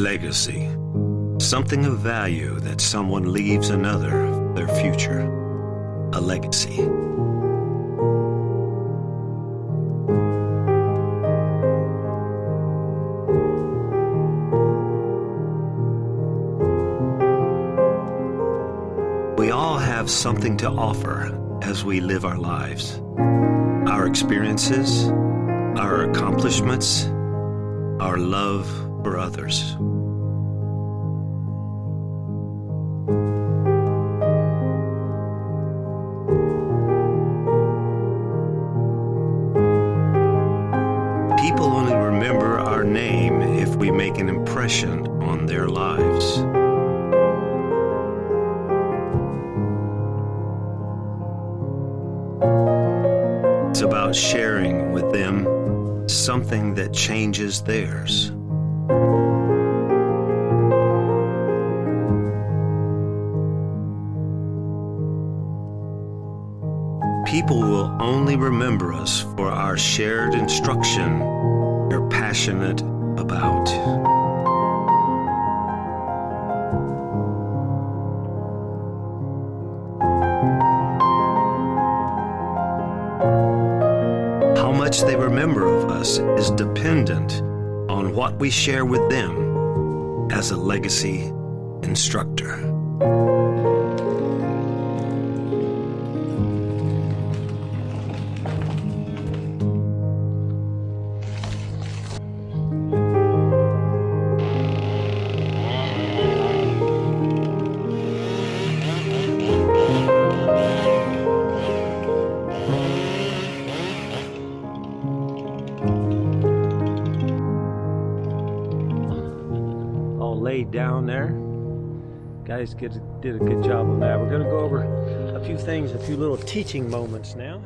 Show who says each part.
Speaker 1: Legacy. Something of value that someone leaves another their future. A legacy. We all have something to offer as we live our lives. Our experiences, our accomplishments, our love for others. People only remember our name if we make an impression on their lives. It's about sharing with them something that changes theirs. People will only remember us for our shared instruction they're passionate about. How much they remember of us is dependent on what we share with them as a legacy instructor. Laid down there. Guys did a good job on that. We're going to go over a few things, a few little teaching moments now.